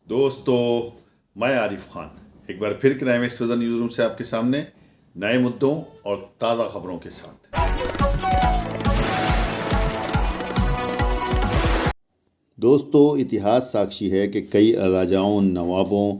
दोस्तों, मैं आरिफ खान एक बार फिर क्राइम एक्सप्रेस न्यूज़ रूम से आपके सामने नए मुद्दों और ताज़ा खबरों के साथ। दोस्तों, इतिहास साक्षी है कि कई राजाओं, नवाबों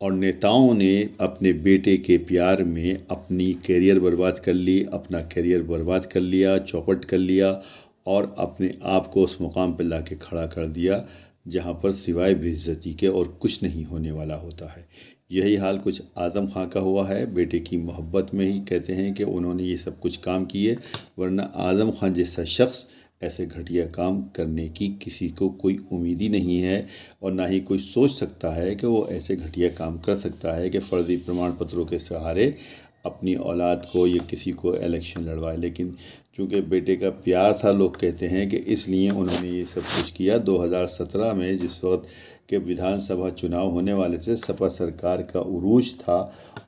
और नेताओं ने अपने बेटे के प्यार में अपनी कैरियर बर्बाद कर ली, अपना कैरियर बर्बाद कर लिया, चौपट कर लिया और अपने आप को उस मुकाम पर ला के खड़ा कर दिया जहाँ पर सिवाय बेइज्जती के और कुछ नहीं होने वाला होता है। यही हाल कुछ आज़म खां का हुआ है। बेटे की मोहब्बत में ही कहते हैं कि उन्होंने ये सब कुछ काम किए, वरना आज़म खां जैसा शख्स ऐसे घटिया काम करने की किसी को कोई उम्मीद ही नहीं है और ना ही कोई सोच सकता है कि वो ऐसे घटिया काम कर सकता है कि फ़र्जी प्रमाण पत्रों के सहारे अपनी औलाद को या किसी को इलेक्शन लड़वाए। लेकिन चूँकि बेटे का प्यार था, लोग कहते हैं कि इसलिए उन्होंने ये सब कुछ किया। 2017 में जिस वक्त के विधानसभा चुनाव होने वाले थे, सपा सरकार का उरूज था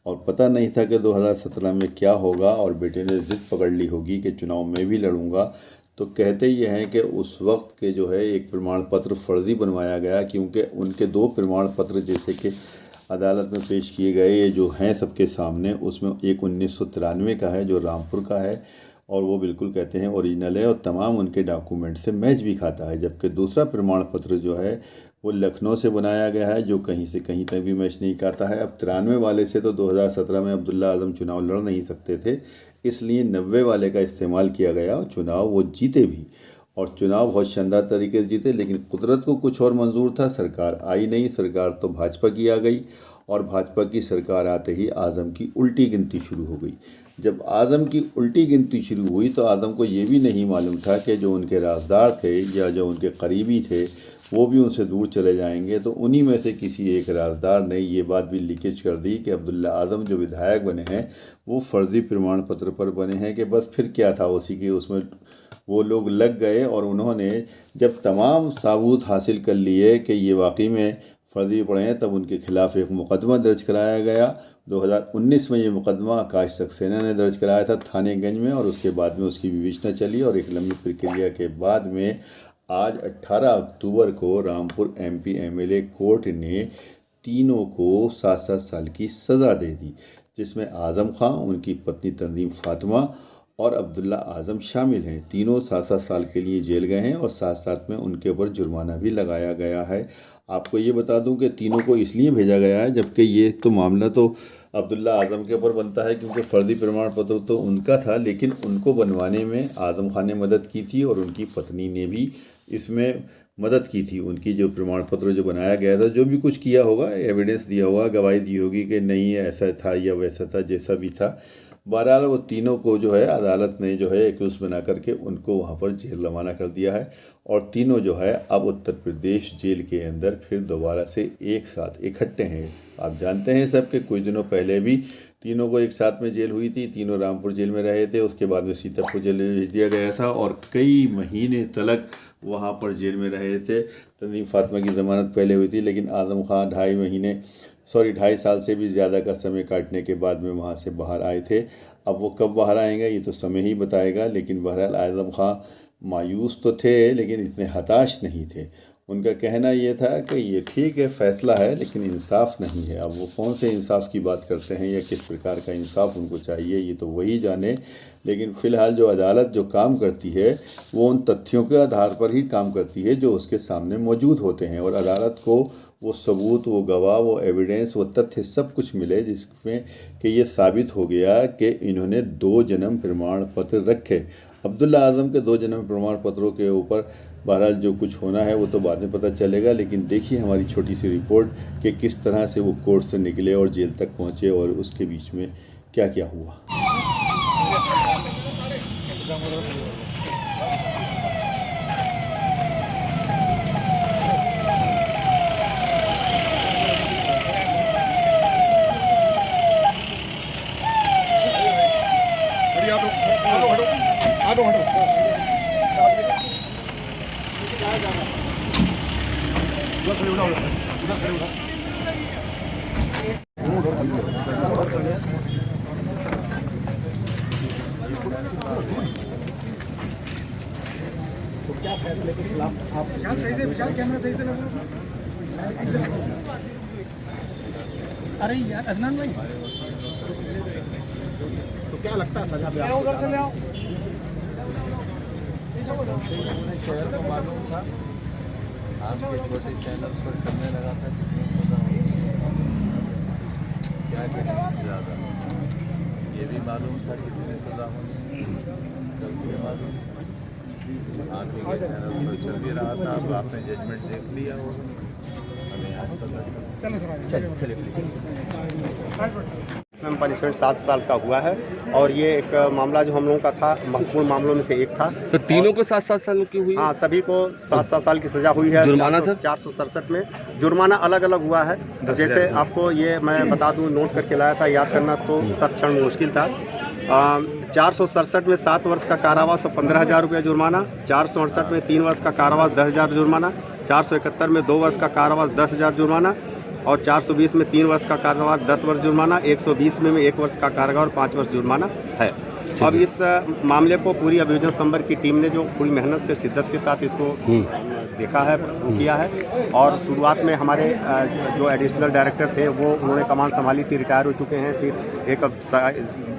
और पता नहीं था कि 2017 में क्या होगा और बेटे ने ज़िद पकड़ ली होगी कि चुनाव में भी लड़ूंगा। तो कहते ये हैं कि उस वक्त के जो है एक प्रमाण पत्र फर्जी बनवाया गया, क्योंकि उनके 2 प्रमाण पत्र जैसे कि अदालत में पेश किए गए ये जो हैं सबके सामने, उसमें एक 1993 का है जो रामपुर का है और वो बिल्कुल कहते हैं ओरिजिनल है और तमाम उनके डॉक्यूमेंट से मैच भी खाता है। जबकि दूसरा प्रमाण पत्र जो है वो लखनऊ से बनाया गया है जो कहीं से कहीं तक भी मैच नहीं खाता है। अब 93 वाले से तो 2017 में अब्दुल्ला आज़म चुनाव लड़ नहीं सकते थे, इसलिए 90 वाले का इस्तेमाल किया गया और चुनाव वो जीते भी और चुनाव बहुत शानदार तरीके से जीते। लेकिन कुदरत को कुछ और मंजूर था, सरकार आई नहीं। सरकार तो भाजपा की आ गई और भाजपा की सरकार आते ही आज़म की उल्टी गिनती शुरू हो गई। जब आज़म की उल्टी गिनती शुरू हुई तो आज़म को ये भी नहीं मालूम था कि जो उनके राजदार थे या जो उनके करीबी थे वो भी उनसे दूर चले जाएंगे। तो उन्हीं में से किसी एक राजदार ने ये बात भी लीकेज कर दी कि अब्दुल्ला आज़म जो विधायक बने हैं वो फर्जी प्रमाण पत्र पर बने हैं। कि बस फिर क्या था, उसी के उसमें वो लोग लग गए और उन्होंने जब तमाम सबूत हासिल कर लिए कि ये वाकई में फर्जी पड़े हैं, तब उनके खिलाफ़ एक मुकदमा दर्ज कराया गया। 2019 में ये मुकदमा आकाश सक्सेना ने दर्ज कराया था थानेगंज में और उसके बाद में उसकी विवेचना चली और एक लंबी प्रक्रिया के बाद में आज 18 अक्टूबर को रामपुर MP MLA कोर्ट ने तीनों को 7-7 साल की सज़ा दे दी, जिसमें आज़म खां, उनकी पत्नी तंजीम फातिमा और अब्दुल्ला आज़म शामिल हैं। तीनों 7-7 साल के लिए जेल गए हैं और साथ साथ में उनके ऊपर जुर्माना भी लगाया गया है। आपको ये बता दूं कि तीनों को इसलिए भेजा गया है जबकि ये तो मामला तो अब्दुल्ला आज़म के ऊपर बनता है, क्योंकि फर्जी प्रमाण पत्र तो उनका था, लेकिन उनको बनवाने में आज़म खान ने मदद की थी और उनकी पत्नी ने भी इसमें मदद की थी। उनकी जो प्रमाण पत्र जो बनाया गया था, जो भी कुछ किया होगा, एविडेंस दिया होगा, गवाही दी होगी कि नहीं ऐसा था या वैसा था, जैसा भी था। बहरहाल वो तीनों को जो है अदालत ने जो है एक्यूज बना करके उनको वहाँ पर जेल रवाना कर दिया है और तीनों जो है अब उत्तर प्रदेश जेल के अंदर फिर दोबारा से एक साथ इकट्ठे हैं। आप जानते हैं सब कि कुछ दिनों पहले भी तीनों को एक साथ में जेल हुई थी। तीनों रामपुर जेल में रहे थे, उसके बाद में सीतापुर जेल में भेज दिया गया था और कई महीने तलक वहाँ पर जेल में रहे थे। तंजीम फातिमा की ज़मानत पहले हुई थी, लेकिन आज़म खां 2.5 साल से भी ज़्यादा का समय काटने के बाद में वहाँ से बाहर आए थे। अब वो कब बाहर आएंगे ये तो समय ही बताएगा। लेकिन बहरहाल आज़म खां मायूस तो थे, लेकिन इतने हताश नहीं थे। उनका कहना ये था कि ये ठीक है, फ़ैसला है, लेकिन इंसाफ नहीं है। अब वो कौन से इंसाफ की बात करते हैं या किस प्रकार का इंसाफ उनको चाहिए ये तो वही जाने। लेकिन फ़िलहाल जो अदालत जो काम करती है वो उन तथ्यों के आधार पर ही काम करती है जो उसके सामने मौजूद होते हैं और अदालत को वो सबूत, वो गवाह, वो एविडेंस, वो तथ्य सब कुछ मिले जिसमें कि ये साबित हो गया कि इन्होंने 2 जन्म प्रमाण पत्र रखे। अब्दुल्ला आज़म के 2 जन्म प्रमाण पत्रों के ऊपर बहरहाल जो कुछ होना है वो तो बाद में पता चलेगा। लेकिन देखिए हमारी छोटी सी रिपोर्ट कि किस तरह से वो कोर्ट से निकले और जेल तक पहुँचे और उसके बीच में क्या क्या हुआ। तो क्या फैसले के खिलाफ आप सही से विशाल कैमरा सही से लगा अरे यार अदनान भाई, तो क्या लगता है सजा पे आपको? शहर को मालूम था, आपके छोटे चैनल्स पर चलने लगा था क्या इससे ज़्यादा ये भी मालूम था कितनी सज़ा होनी चलती है मालूम, आपके चैनल पर चल भी रहा था। अब आपने जजमेंट देख लिया होगा, हमें आज पता मैम पनिशमेंट 7 साल का हुआ है और ये एक मामला जो हम लोगों का था महत्वपूर्ण मामलों में से एक था। तो तीनों को 7-7 साल की हुई? हाँ, सभी को 7-7 साल की सजा हुई है। जुर्माना सर? 467 में जुर्माना अलग अलग हुआ है। जैसे आपको ये मैं बता दूं, नोट करके लाया था, याद करना तो तत्क्षण मुश्किल था। 467 में 7 वर्ष का कारावास और 15,000 रुपया जुर्माना, 468 में 3 वर्ष का कारावास 10,000 जुर्माना, 471 में 2 वर्ष का कारावास 10,000 जुर्माना और 420 में 3 वर्ष का कारावास 10 वर्ष जुर्माना, 120 में 1 वर्ष का कारागार और 5 वर्ष जुर्माना है। अब इस मामले को पूरी अभियोजन संवर्ग की टीम ने जो पूरी मेहनत से शिद्दत के साथ इसको देखा है, किया है। और शुरुआत में हमारे जो एडिशनल डायरेक्टर थे वो उन्होंने कमान संभाली थी, रिटायर हो चुके हैं। फिर एक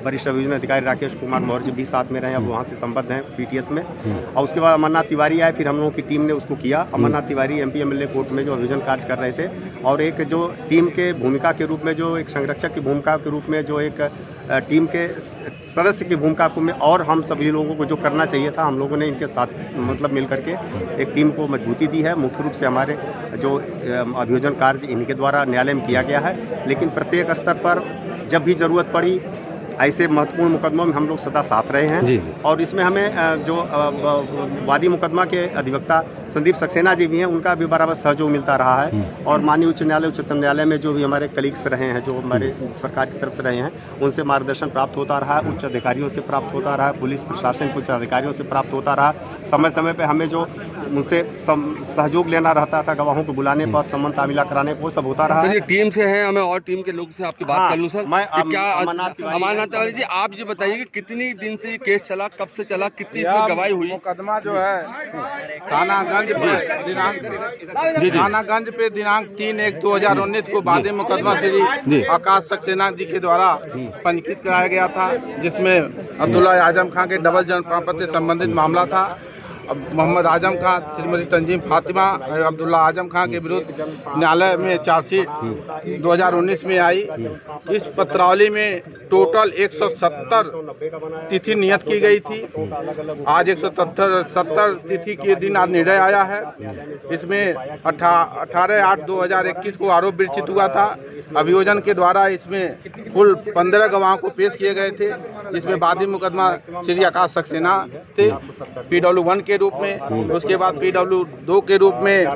वरिष्ठ अभियोजन अधिकारी राकेश कुमार मौर्य भी साथ में रहे, अब वहाँ से संबद्ध हैं पीटीएस में। और उसके बाद अमरनाथ तिवारी आए, फिर हम लोगों की टीम ने उसको किया। Amarnath Tiwari MP MLA court में जो अभियोजन कार्य कर रहे थे और एक जो टीम के भूमिका के रूप में, जो एक संरक्षक की भूमिका के रूप में, जो एक टीम के सदस्य की भूमिका में और हम सभी लोगों को जो करना चाहिए था, हम लोगों ने इनके साथ मतलब मिल करके एक टीम को मजबूती दी है। मुख्य रूप से हमारे जो अभियोजन कार्य इनके द्वारा न्यायालय में किया गया है, लेकिन प्रत्येक स्तर पर जब भी ज़रूरत पड़ी ऐसे महत्वपूर्ण मुकदमों में हम लोग सदा साथ रहे हैं। और इसमें हमें जो वादी मुकदमा के अधिवक्ता संदीप सक्सेना जी भी हैं, उनका भी बराबर सहयोग मिलता रहा है। और माननीय उच्च न्यायालय, उच्चतम न्यायालय में जो भी हमारे कलीग्स रहे हैं, जो हमारे सरकार की तरफ से रहे हैं, उनसे मार्गदर्शन प्राप्त होता रहा है, उच्च अधिकारियों से प्राप्त होता रहा है, पुलिस प्रशासन के उच्च अधिकारियों से प्राप्त होता रहा। समय समय पर हमें जो उनसे सहयोग लेना रहता था, गवाहों को बुलाने पर, सम्मन तामीला कराने पर, वो सब होता रहा है। टीम से है, हमें और टीम के लोग से आपकी बात कर लूँ सर। क्या अमरनाथ तिवारी जी, आप ये बताइए कि कितनी दिन से ये केस चला, कब से चला, कितनी इसमें गवाही हुई? मुकदमा जो है थानागंज पे दिनांक 3/1/2019 को वादी मुकदमा श्री आकाश सक्सेना जी के द्वारा पंजीकृत कराया गया था, जिसमें अब्दुल्ला आजम खान के डबल जन्म प्रमाण पत्र से संबंधित मामला था। अब मोहम्मद आजम खान, श्रीमती तंजीम फातिमा, अब्दुल्ला आजम खान के विरुद्ध न्यायालय में चार्जशीट 2019 में आई। इस पत्रावली में टोटल 170 तिथि नियत की गई थी। आज 170 तिथि के दिन आज निर्णय आया है। इसमें 18/8/2021 को आरोप विरचित हुआ था। अभियोजन के द्वारा इसमें कुल 15 गवाहों को पेश किए गए थे, जिसमें वादी मुकदमा श्री आकाश सक्सेना थे PW1 के रूप में, उसके बाद PW2 के रूप में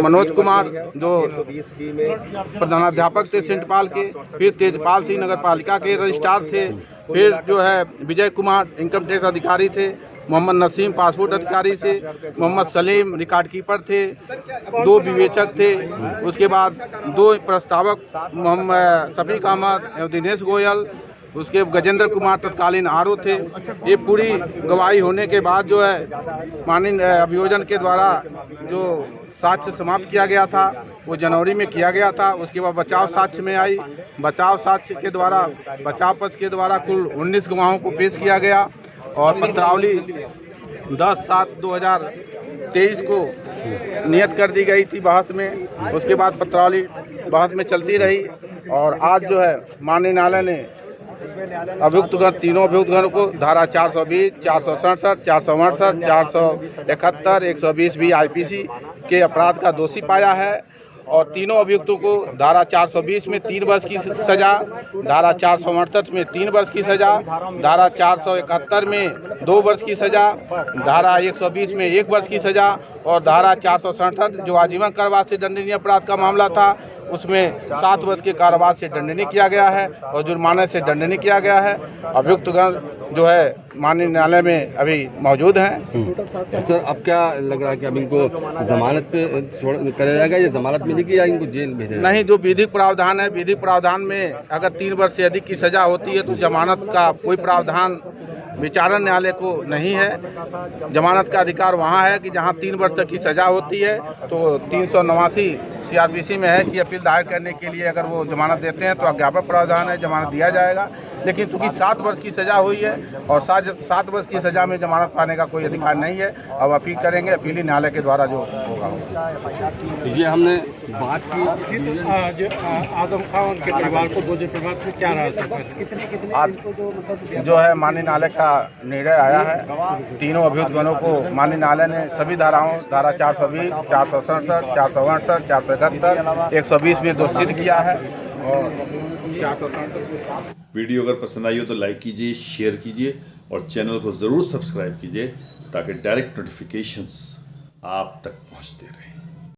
मनोज कुमार जो प्रधानाध्यापक थे सेंट पाल के, फिर तेजपाल थी नगर पालिका के रजिस्ट्रार थे, फिर जो है विजय कुमार इनकम टैक्स अधिकारी थे, मोहम्मद नसीम पासपोर्ट अधिकारी से, मोहम्मद सलीम रिकॉर्ड कीपर थे, 2 विवेचक थे, उसके बाद 2 प्रस्तावक मोहम्मद शफीक अहमद एवं दिनेश गोयल, उसके गजेंद्र कुमार तत्कालीन आरओ थे। ये पूरी गवाही होने के बाद जो है माननीय अभियोजन के द्वारा जो साक्ष्य समाप्त किया गया था वो जनवरी में किया गया था। उसके बाद बचाव साक्ष्य में आई। बचाव साक्ष्य के द्वारा, बचाव पक्ष के द्वारा कुल 19 गवाहों को पेश किया गया और पत्रावली 10/7/2023 को नियत कर दी गई थी बहस में। उसके बाद पत्रावली बहस में चलती रही और आज जो है माननीय न्यायालय ने अभियुक्तगण, तीनों अभियुक्तगण को धारा 420, 467, 468, 471, 120 भी IPC के अपराध का दोषी पाया है और तीनों अभियुक्तों को धारा 420 में 3 वर्ष की सजा, धारा 468 में 3 वर्ष की सजा, धारा 471 में 2 वर्ष की सजा, धारा 120 में 1 वर्ष की सजा और धारा 467 जो आजीवन कारावास से दंडनीय अपराध का मामला था उसमें 7 वर्ष के कारावास से दंडनीय किया गया है और जुर्माने से दंडनीय किया गया है। अभियुक्तगण जो है माननीय न्यायालय में अभी मौजूद हैं। अच्छा, अब क्या लग रहा है कि अब इनको जमानत पे छोड़ कराया जाएगा या जमानत मिलेगी या इनको जेल भेजा? नहीं, जो विधिक प्रावधान है, विधिक प्रावधान में अगर 3 वर्ष से अधिक की सजा होती है तो जमानत का कोई प्रावधान विचारण न्यायालय को नहीं है। जमानत का अधिकार वहाँ है कि जहाँ 3 वर्ष तक की सजा होती है तो 389 सीआरपीसी में है कि अपील दायर करने के लिए अगर वो जमानत देते हैं तो अज्ञापन प्रावधान है, जमानत दिया जाएगा। लेकिन चूंकि 7 वर्ष की सज़ा हुई है और 7 वर्ष की सज़ा में जमानत पाने का कोई अधिकार नहीं है। अब अपील करेंगे, अपीली न्यायालय के द्वारा जो होगा। ये हमने बात की आजम खान के परिवार को 2 दिन बाद में क्या रहा आज जो है माननीय न्यायालय का निर्णय आया है। तीनों अभियुक्त गणों को माननीय न्यायालय ने सभी धाराओं धारा 420, 467, 468, 471, 120 में दोषित किया है और 467। वीडियो अगर पसंद आई हो तो लाइक कीजिए, शेयर कीजिए और चैनल को ज़रूर सब्सक्राइब कीजिए ताकि डायरेक्ट नोटिफिकेशंस आप तक पहुंचते रहें।